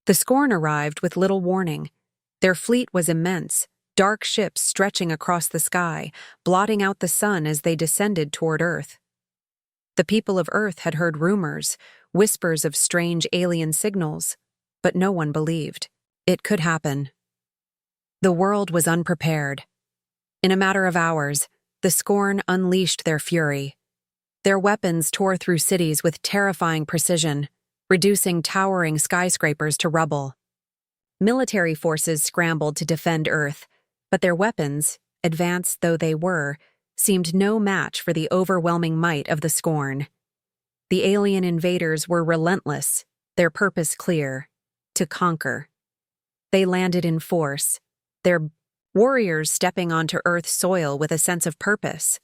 The Scorn arrived with little warning. Their fleet was immense, dark ships stretching across the sky, blotting out the sun as they descended toward Earth. The people of Earth had heard rumors, whispers of strange alien signals, but no one believed. It could happen. The world was unprepared. In a matter of hours, the Scorn unleashed their fury. Their weapons tore through cities with terrifying precision, reducing towering skyscrapers to rubble. Military forces scrambled to defend Earth, but their weapons, advanced though they were, seemed no match for the overwhelming might of the Scorn. The alien invaders were relentless, their purpose clear: to conquer. They landed in force, their warriors stepping onto Earth's soil with a sense of purpose.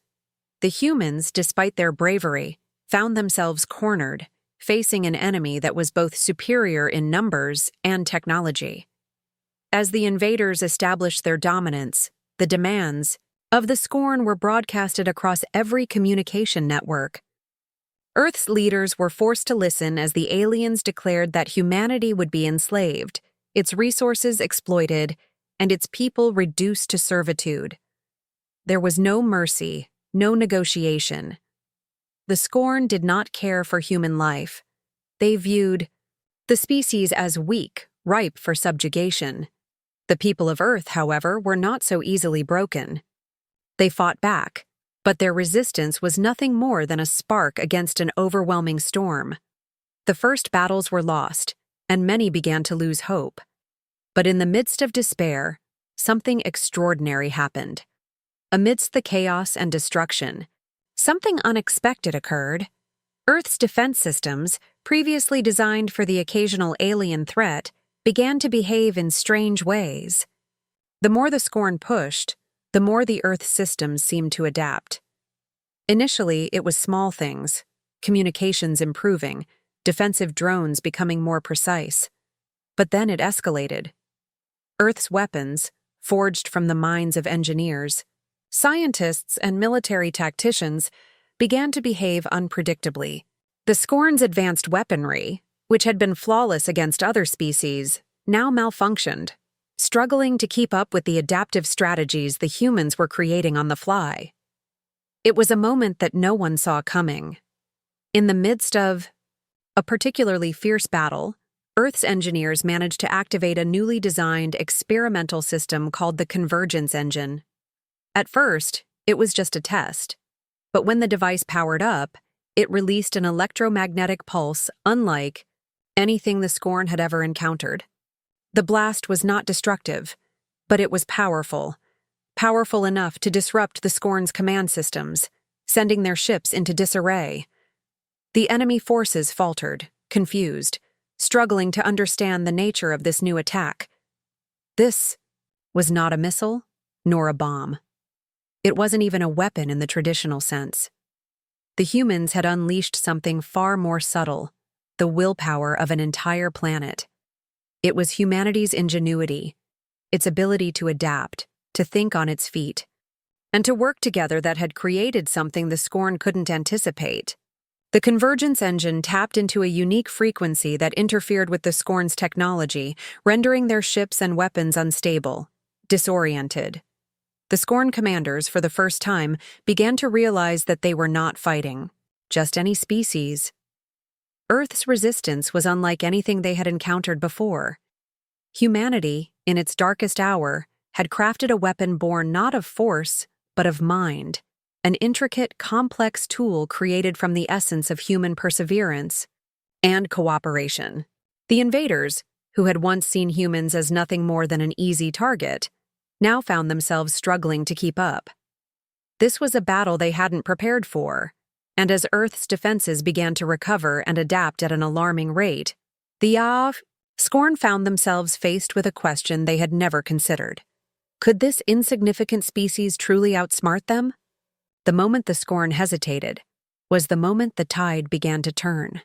The humans, despite their bravery, found themselves cornered, facing an enemy that was both superior in numbers and technology. As the invaders established their dominance, the demands of the Scorn were broadcasted across every communication network. Earth's leaders were forced to listen as the aliens declared that humanity would be enslaved, its resources exploited, and its people reduced to servitude. There was no mercy, no negotiation. The Scorn did not care for human life. They viewed the species as weak, ripe for subjugation. The people of Earth, however, were not so easily broken. They fought back, but their resistance was nothing more than a spark against an overwhelming storm. The first battles were lost, and many began to lose hope. But in the midst of despair, something extraordinary happened. Amidst the chaos and destruction, something unexpected occurred. Earth's defense systems, previously designed for the occasional alien threat, began to behave in strange ways. The more the Scorn pushed, the more the Earth's systems seemed to adapt. Initially, it was small things: communications improving, defensive drones becoming more precise. But then it escalated. Earth's weapons, forged from the minds of engineers, scientists, and military tacticians, began to behave unpredictably. The Scorn's advanced weaponry, which had been flawless against other species, now malfunctioned, struggling to keep up with the adaptive strategies the humans were creating on the fly. It was a moment that no one saw coming. In the midst of a particularly fierce battle, Earth's engineers managed to activate a newly designed experimental system called the Convergence Engine. At first, it was just a test, but when the device powered up, it released an electromagnetic pulse unlike anything the Scorn had ever encountered. The blast was not destructive, but it was powerful enough to disrupt the Scorn's command systems, sending their ships into disarray. The enemy forces faltered, confused, struggling to understand the nature of this new attack. This was not a missile, nor a bomb. It wasn't even a weapon in the traditional sense. The humans had unleashed something far more subtle: the willpower of an entire planet. It was humanity's ingenuity, its ability to adapt, to think on its feet, and to work together that had created something the Scorn couldn't anticipate. The Convergence Engine tapped into a unique frequency that interfered with the Scorn's technology, rendering their ships and weapons unstable, disoriented. The Scorn commanders, for the first time, began to realize that they were not fighting just any species. Earth's resistance was unlike anything they had encountered before. Humanity, in its darkest hour, had crafted a weapon born not of force, but of mind, an intricate, complex tool created from the essence of human perseverance and cooperation. The invaders, who had once seen humans as nothing more than an easy target, now found themselves struggling to keep up. This was a battle they hadn't prepared for, and as Earth's defenses began to recover and adapt at an alarming rate, the Scorn found themselves faced with a question they had never considered. Could this insignificant species truly outsmart them? The moment the Scorn hesitated was the moment the tide began to turn.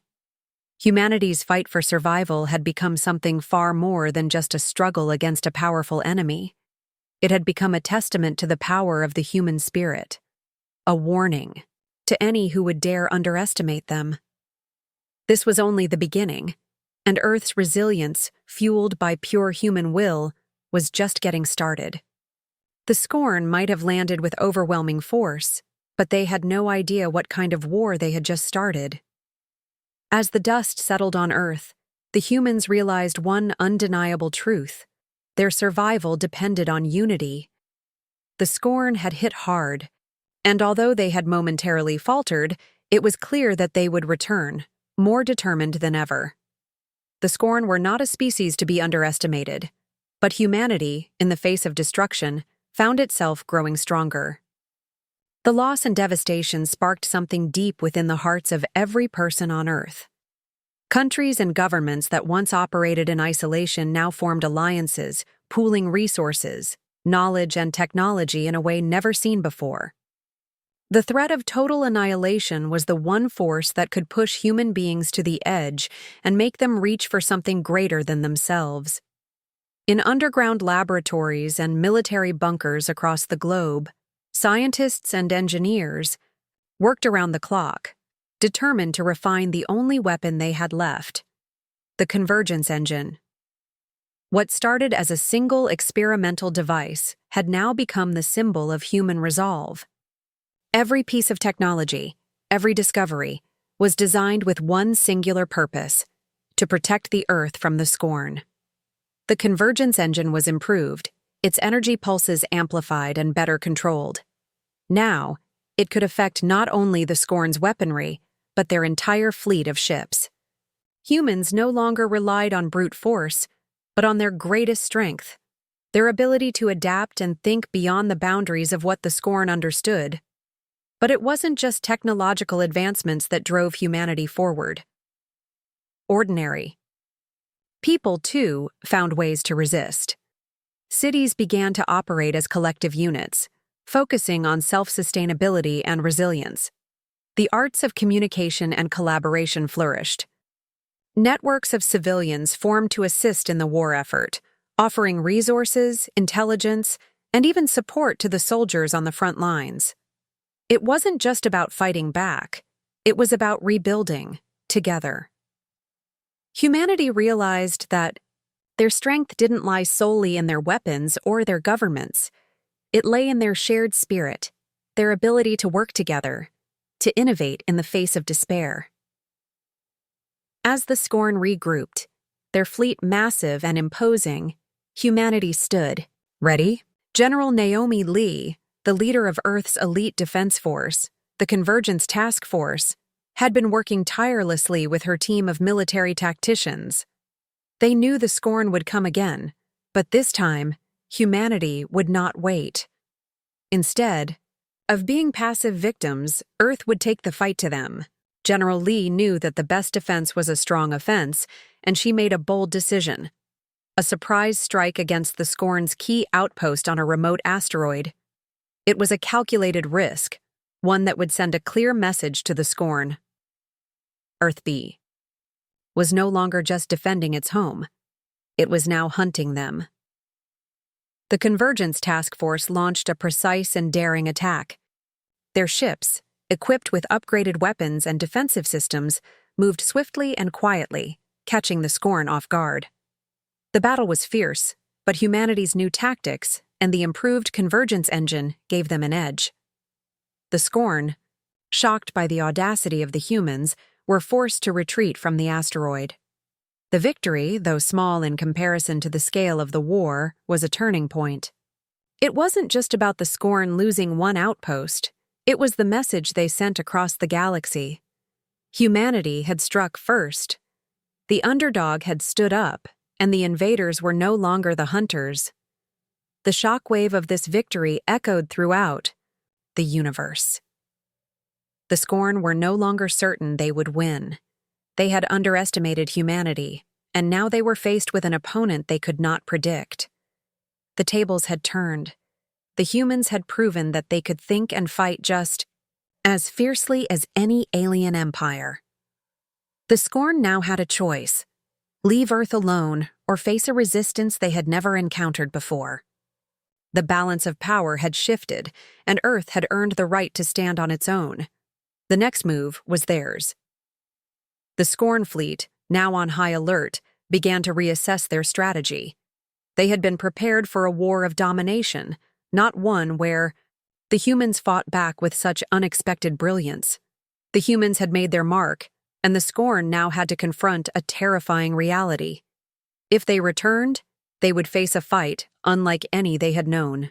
Humanity's fight for survival had become something far more than just a struggle against a powerful enemy. It had become a testament to the power of the human spirit, a warning to any who would dare underestimate them. This was only the beginning, and Earth's resilience, fueled by pure human will, was just getting started. The Scorn might have landed with overwhelming force, but they had no idea what kind of war they had just started. As the dust settled on Earth, the humans realized one undeniable truth: their survival depended on unity. The Scorn had hit hard, and although they had momentarily faltered, it was clear that they would return, more determined than ever. The Scorn were not a species to be underestimated, but humanity, in the face of destruction, found itself growing stronger. The loss and devastation sparked something deep within the hearts of every person on Earth. Countries and governments that once operated in isolation now formed alliances, pooling resources, knowledge, and technology in a way never seen before. The threat of total annihilation was the one force that could push human beings to the edge and make them reach for something greater than themselves. In underground laboratories and military bunkers across the globe, scientists and engineers worked around the clock, determined to refine the only weapon they had left: the convergence engine. What started as a single experimental device had now become the symbol of human resolve. Every piece of technology, every discovery, was designed with one singular purpose: to protect the Earth from the Scorn. The convergence engine was improved, its energy pulses amplified and better controlled. Now, it could affect not only the Scorn's weaponry, but their entire fleet of ships. Humans no longer relied on brute force, but on their greatest strength: their ability to adapt and think beyond the boundaries of what the Scorn understood. But it wasn't just technological advancements that drove humanity forward. Ordinary people, too, found ways to resist. Cities began to operate as collective units, focusing on self-sustainability and resilience. The arts of communication and collaboration flourished. Networks of civilians formed to assist in the war effort, offering resources, intelligence, and even support to the soldiers on the front lines. It wasn't just about fighting back, it was about rebuilding, together. Humanity realized that their strength didn't lie solely in their weapons or their governments. It lay in their shared spirit, their ability to work together, to innovate in the face of despair. As the Scorn regrouped, their fleet massive and imposing, humanity stood ready. General Naomi Lee, the leader of Earth's elite defense force, the Convergence Task Force, had been working tirelessly with her team of military tacticians. They knew the Scorn would come again, but this time, humanity would not wait. Instead of being passive victims, Earth would take the fight to them. General Lee knew that the best defense was a strong offense, and she made a bold decision: a surprise strike against the Scorn's key outpost on a remote asteroid. It was a calculated risk, one that would send a clear message to the Scorn. Earth B was no longer just defending its home. It was now hunting them. The Convergence Task Force launched a precise and daring attack. Their ships, equipped with upgraded weapons and defensive systems, moved swiftly and quietly, catching the Scorn off guard. The battle was fierce, but humanity's new tactics and the improved convergence engine gave them an edge. The Scorn, shocked by the audacity of the humans, were forced to retreat from the asteroid. The victory, though small in comparison to the scale of the war, was a turning point. It wasn't just about the Scorn losing one outpost, it was the message they sent across the galaxy. Humanity had struck first. The underdog had stood up, and the invaders were no longer the hunters. The shockwave of this victory echoed throughout the universe. The Scorn were no longer certain they would win. They had underestimated humanity, and now they were faced with an opponent they could not predict. The tables had turned. The humans had proven that they could think and fight just as fiercely as any alien empire. The Scorn now had a choice: leave Earth alone or face a resistance they had never encountered before. The balance of power had shifted, and Earth had earned the right to stand on its own. The next move was theirs. The Scorn fleet, now on high alert, began to reassess their strategy. They had been prepared for a war of domination, not one where the humans fought back with such unexpected brilliance. The humans had made their mark, and the Scorn now had to confront a terrifying reality. If they returned, they would face a fight unlike any they had known.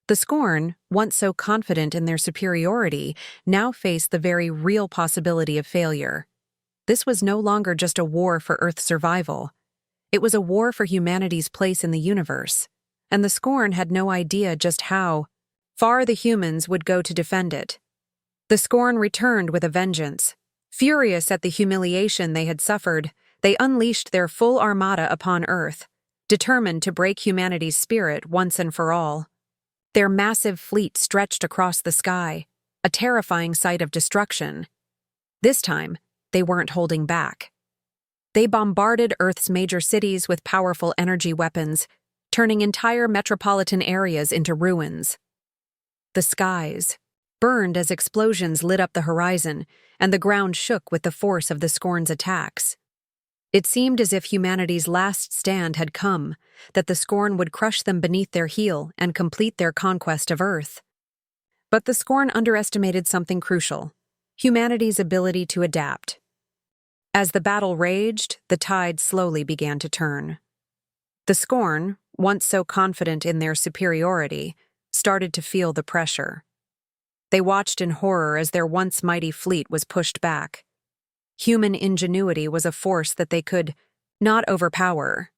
The Scorn, once so confident in their superiority, now faced the very real possibility of failure. This was no longer just a war for Earth's survival. It was a war for humanity's place in the universe, and the Scorn had no idea just how far the humans would go to defend it. The Scorn returned with a vengeance. Furious at the humiliation they had suffered, they unleashed their full armada upon Earth, determined to break humanity's spirit once and for all. Their massive fleet stretched across the sky, a terrifying sight of destruction. This time, they weren't holding back. They bombarded Earth's major cities with powerful energy weapons, turning entire metropolitan areas into ruins. The skies burned as explosions lit up the horizon, and the ground shook with the force of the Scorn's attacks. It seemed as if humanity's last stand had come, that the Scorn would crush them beneath their heel and complete their conquest of Earth. But the Scorn underestimated something crucial: humanity's ability to adapt. As the battle raged, the tide slowly began to turn. The Scorn, once so confident in their superiority, started to feel the pressure. They watched in horror as their once mighty fleet was pushed back. Human ingenuity was a force that they could not overpower.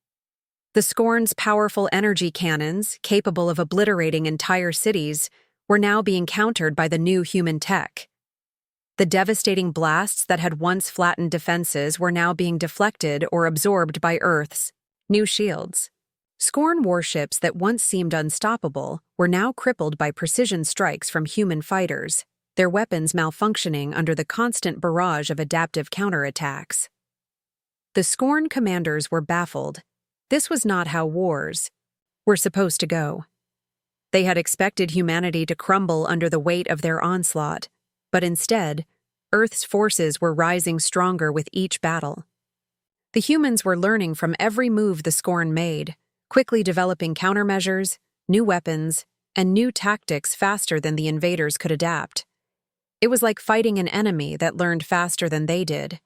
The Scorn's powerful energy cannons, capable of obliterating entire cities, were now being countered by the new human tech. The devastating blasts that had once flattened defenses were now being deflected or absorbed by Earth's new shields. Scorn warships that once seemed unstoppable were now crippled by precision strikes from human fighters, their weapons malfunctioning under the constant barrage of adaptive counterattacks. The Scorn commanders were baffled. This was not how wars were supposed to go. They had expected humanity to crumble under the weight of their onslaught, but instead, Earth's forces were rising stronger with each battle. The humans were learning from every move the Scorn made, quickly developing countermeasures, new weapons, and new tactics faster than the invaders could adapt. It was like fighting an enemy that learned faster than they did.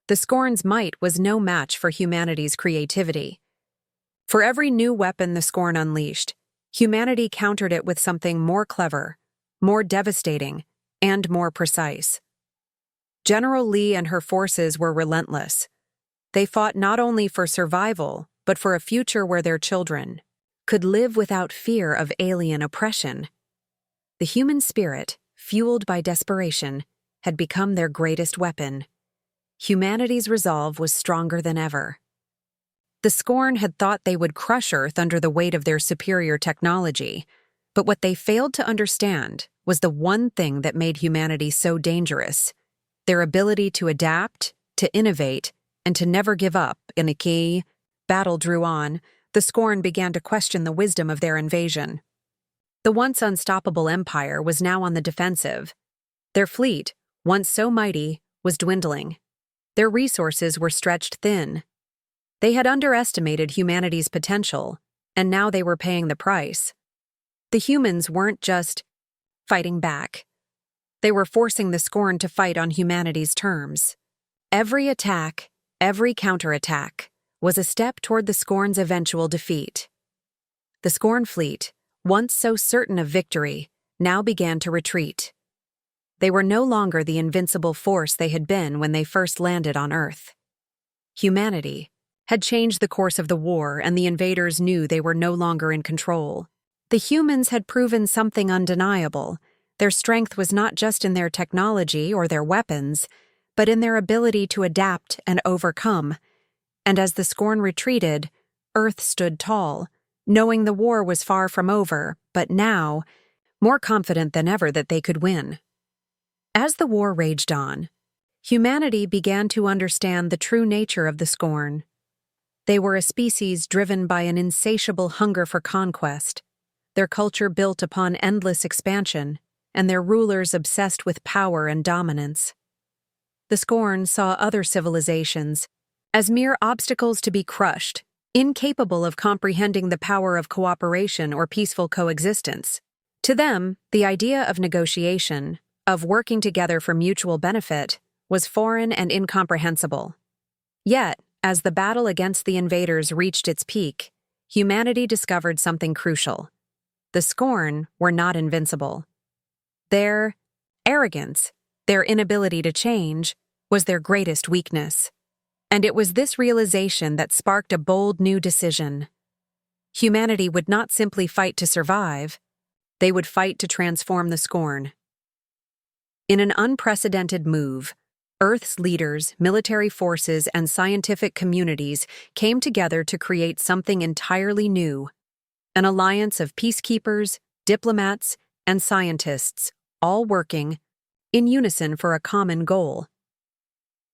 The Scorn's might was no match for humanity's creativity. For every new weapon the Scorn unleashed, humanity countered it with something more clever, more devastating, and more precise. General Lee and her forces were relentless. They fought not only for survival, but for a future where their children could live without fear of alien oppression. The human spirit, fueled by desperation, had become their greatest weapon. Humanity's resolve was stronger than ever. The Scorn had thought they would crush Earth under the weight of their superior technology, but what they failed to understand was the one thing that made humanity so dangerous: their ability to adapt, to innovate, and to never give up. In a key battle drew on, the Scorn began to question the wisdom of their invasion. The once unstoppable empire was now on the defensive. Their fleet, once so mighty, was dwindling. Their resources were stretched thin. They had underestimated humanity's potential, and now they were paying the price. The humans weren't just fighting back. They were forcing the Scorn to fight on humanity's terms. Every attack, every counterattack, was a step toward the Scorn's eventual defeat. The Scorn fleet, once so certain of victory, now began to retreat. They were no longer the invincible force they had been when they first landed on Earth. Humanity had changed the course of the war, and the invaders knew they were no longer in control. The humans had proven something undeniable. Their strength was not just in their technology or their weapons, but in their ability to adapt and overcome. And as the Scorn retreated, Earth stood tall, knowing the war was far from over, but now, more confident than ever that they could win. As the war raged on, humanity began to understand the true nature of the Scorn. They were a species driven by an insatiable hunger for conquest, their culture built upon endless expansion, and their rulers obsessed with power and dominance. The Scorn saw other civilizations as mere obstacles to be crushed, incapable of comprehending the power of cooperation or peaceful coexistence. To them, the idea of negotiation, of working together for mutual benefit, was foreign and incomprehensible. Yet, as the battle against the invaders reached its peak, humanity discovered something crucial. The Scorn were not invincible. Their arrogance, their inability to change, was their greatest weakness. And it was this realization that sparked a bold new decision. Humanity would not simply fight to survive, they would fight to transform the Scorn. In an unprecedented move, Earth's leaders, military forces, and scientific communities came together to create something entirely new. An alliance of peacekeepers, diplomats, and scientists, all working in unison for a common goal.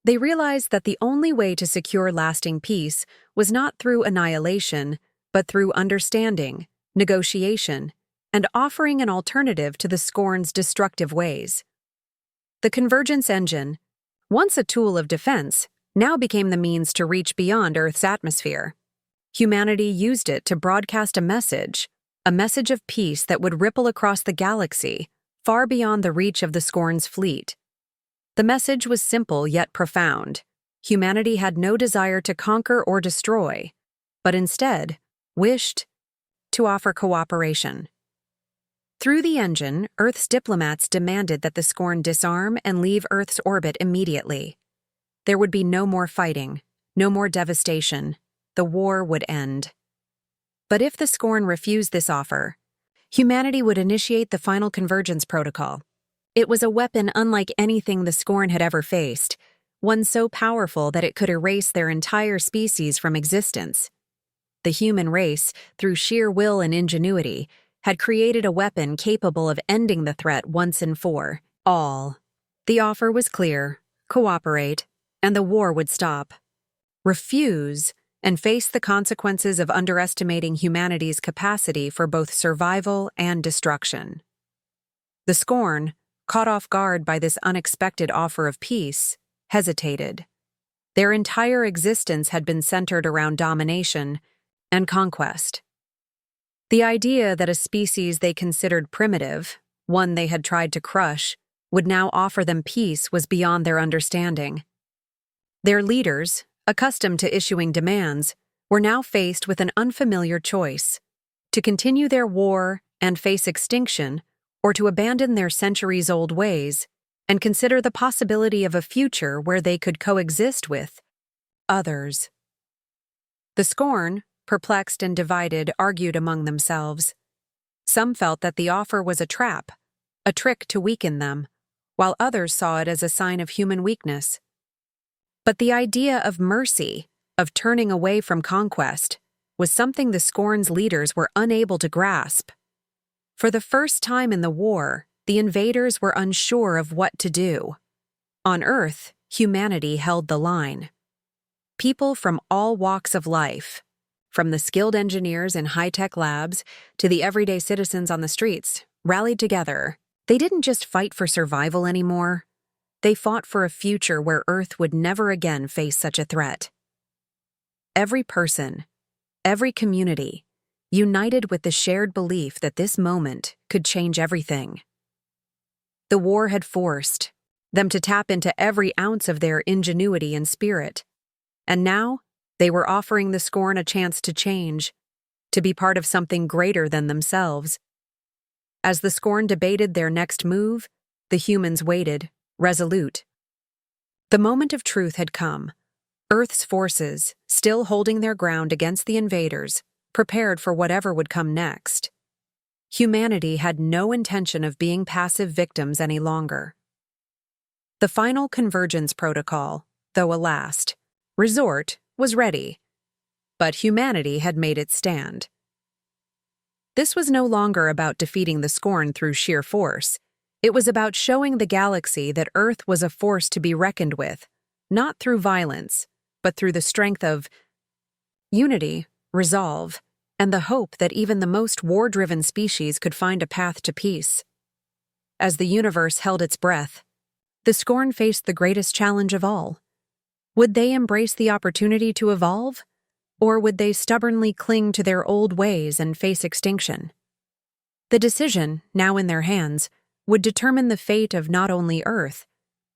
They realized that the only way to secure lasting peace was not through annihilation, but through understanding, negotiation, and offering an alternative to the Scorn's destructive ways. The convergence engine, once a tool of defense, now became the means to reach beyond Earth's atmosphere. Humanity used it to broadcast a message of peace that would ripple across the galaxy, far beyond the reach of the Scorn's fleet. The message was simple yet profound. Humanity had no desire to conquer or destroy, but instead wished to offer cooperation. Through the engine, Earth's diplomats demanded that the Scorn disarm and leave Earth's orbit immediately. There would be no more fighting, no more devastation. The war would end. But if the Scorn refused this offer, humanity would initiate the final convergence protocol. It was a weapon unlike anything the Scorn had ever faced, one so powerful that it could erase their entire species from existence. The human race, through sheer will and ingenuity, had created a weapon capable of ending the threat once and for all. The offer was clear: cooperate, and the war would stop. Refuse, and face the consequences of underestimating humanity's capacity for both survival and destruction. The Scorn, caught off guard by this unexpected offer of peace, hesitated. Their entire existence had been centered around domination and conquest. The idea that a species they considered primitive, one they had tried to crush, would now offer them peace was beyond their understanding. Their leaders, accustomed to issuing demands, were now faced with an unfamiliar choice: to continue their war and face extinction, or to abandon their centuries-old ways and consider the possibility of a future where they could coexist with others. The Scorn, perplexed and divided, argued among themselves. Some felt that the offer was a trap, a trick to weaken them, while others saw it as a sign of human weakness. But the idea of mercy, of turning away from conquest, was something the Scorn's leaders were unable to grasp. For the first time in the war, the invaders were unsure of what to do. On Earth, humanity held the line. People from all walks of life, from the skilled engineers in high-tech labs to the everyday citizens on the streets, rallied together. They didn't just fight for survival anymore. They fought for a future where Earth would never again face such a threat. Every person, every community, united with the shared belief that this moment could change everything. The war had forced them to tap into every ounce of their ingenuity and spirit, and now they were offering the Scorn a chance to change, to be part of something greater than themselves. As the Scorn debated their next move, the humans waited, resolute. The moment of truth had come. Earth's forces, still holding their ground against the invaders, prepared for whatever would come next. Humanity had no intention of being passive victims any longer. The final convergence protocol, though a last resort, was ready, but humanity had made its stand. This was no longer about defeating the Scorn through sheer force. It was about showing the galaxy that Earth was a force to be reckoned with, not through violence, but through the strength of unity, resolve, and the hope that even the most war-driven species could find a path to peace. As the universe held its breath, the Scorn faced the greatest challenge of all. Would they embrace the opportunity to evolve? Or would they stubbornly cling to their old ways and face extinction? The decision, now in their hands, would determine the fate of not only Earth,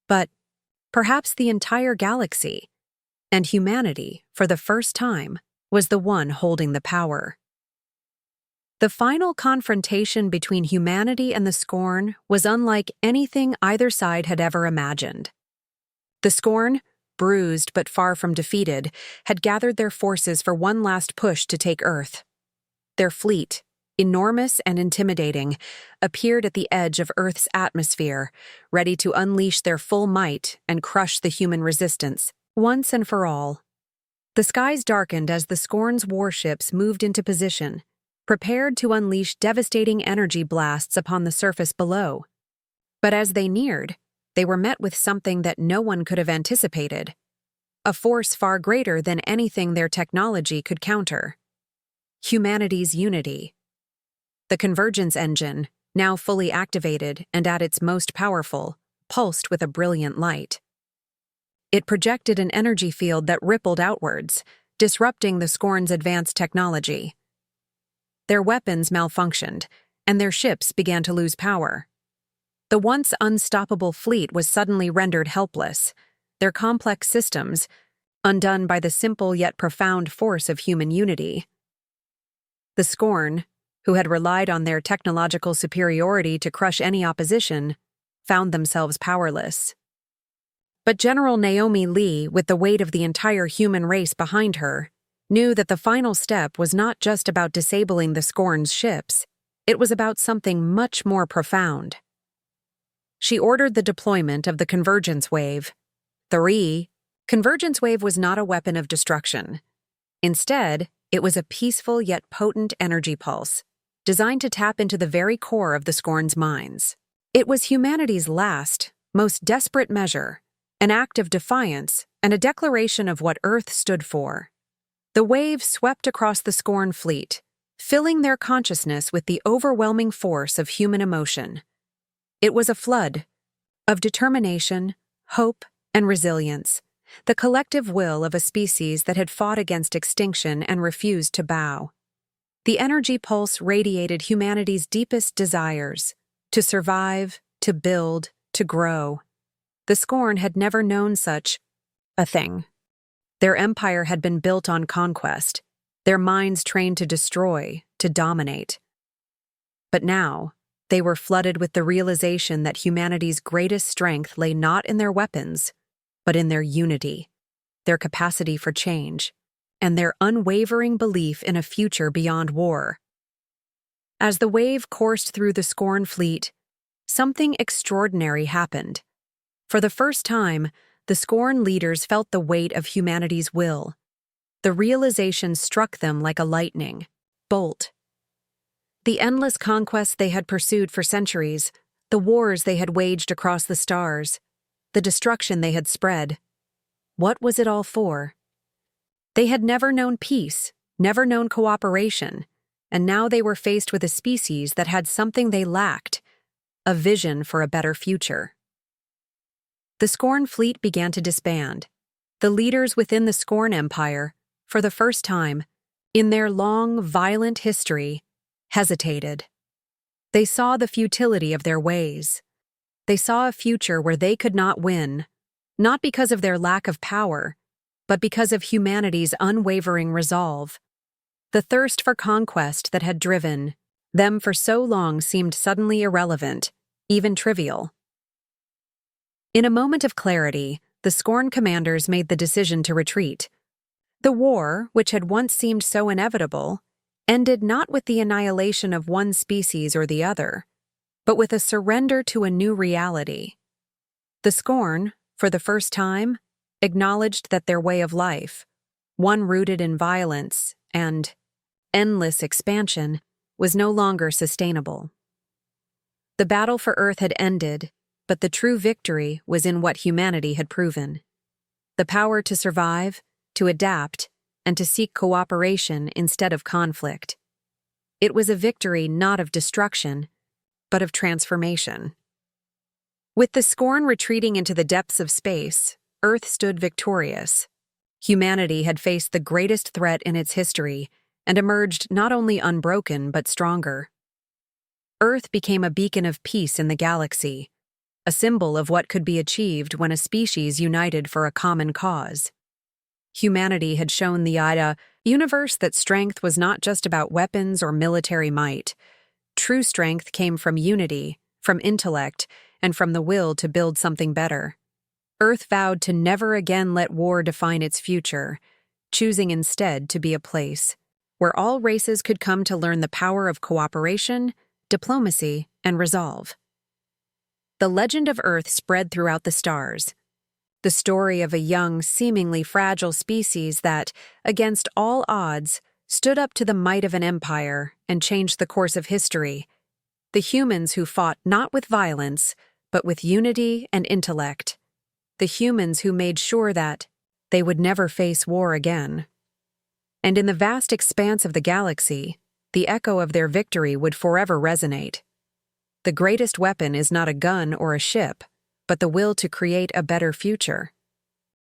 but perhaps the entire galaxy. And humanity, for the first time, was the one holding the power. The final confrontation between humanity and the Scorn was unlike anything either side had ever imagined. The Scorn, bruised but far from defeated, had gathered their forces for one last push to take Earth. Their fleet, enormous and intimidating, appeared at the edge of Earth's atmosphere, ready to unleash their full might and crush the human resistance, once and for all. The skies darkened as the Scorn's warships moved into position, prepared to unleash devastating energy blasts upon the surface below. But as they neared, they were met with something that no one could have anticipated, a force far greater than anything their technology could counter. Humanity's unity. The convergence engine, now fully activated and at its most powerful, pulsed with a brilliant light. It projected an energy field that rippled outwards, disrupting the Scorn's advanced technology. Their weapons malfunctioned, and their ships began to lose power. The once unstoppable fleet was suddenly rendered helpless, their complex systems undone by the simple yet profound force of human unity. The Scorn, who had relied on their technological superiority to crush any opposition, found themselves powerless. But General Naomi Lee, with the weight of the entire human race behind her, knew that the final step was not just about disabling the Scorn's ships, it was about something much more profound. She ordered the deployment of the Convergence Wave. The Convergence Wave was not a weapon of destruction. Instead, it was a peaceful yet potent energy pulse, designed to tap into the very core of the Scorn's minds. It was humanity's last, most desperate measure, an act of defiance and a declaration of what Earth stood for. The wave swept across the Scorn fleet, filling their consciousness with the overwhelming force of human emotion. It was a flood of determination, hope, and resilience, the collective will of a species that had fought against extinction and refused to bow. The energy pulse radiated humanity's deepest desires, to survive, to build, to grow. The Scorn had never known such a thing. Their empire had been built on conquest, their minds trained to destroy, to dominate. But now, they were flooded with the realization that humanity's greatest strength lay not in their weapons, but in their unity, their capacity for change, and their unwavering belief in a future beyond war. As the wave coursed through the Scorn fleet, something extraordinary happened. For the first time, the Scorn leaders felt the weight of humanity's will. The realization struck them like a lightning bolt. The endless conquests they had pursued for centuries, the wars they had waged across the stars, the destruction they had spread. What was it all for? They had never known peace, never known cooperation, and now they were faced with a species that had something they lacked, a vision for a better future. The Scorn fleet began to disband. The leaders within the Scorn Empire, for the first time, in their long, violent history, hesitated. They saw the futility of their ways. They saw a future where they could not win, not because of their lack of power, but because of humanity's unwavering resolve. The thirst for conquest that had driven them for so long seemed suddenly irrelevant, even trivial. In a moment of clarity, the Scorn commanders made the decision to retreat. The war, which had once seemed so inevitable, ended not with the annihilation of one species or the other, but with a surrender to a new reality. The Scorn, for the first time, acknowledged that their way of life, one rooted in violence and endless expansion, was no longer sustainable. The battle for Earth had ended, but the true victory was in what humanity had proven: the power to survive, to adapt, and to seek cooperation instead of conflict. It was a victory not of destruction, but of transformation. With the Scorn retreating into the depths of space, Earth stood victorious. Humanity had faced the greatest threat in its history and emerged not only unbroken but stronger. Earth became a beacon of peace in the galaxy, a symbol of what could be achieved when a species united for a common cause. Humanity had shown the universe that strength was not just about weapons or military might. True strength came from unity, from intellect, and from the will to build something better. Earth vowed to never again let war define its future, choosing instead to be a place where all races could come to learn the power of cooperation, diplomacy, and resolve. The legend of Earth spread throughout the stars. The story of a young, seemingly fragile species that, against all odds, stood up to the might of an empire and changed the course of history. The humans who fought not with violence, but with unity and intellect. The humans who made sure that they would never face war again. And in the vast expanse of the galaxy, the echo of their victory would forever resonate. The greatest weapon is not a gun or a ship, but the will to create a better future.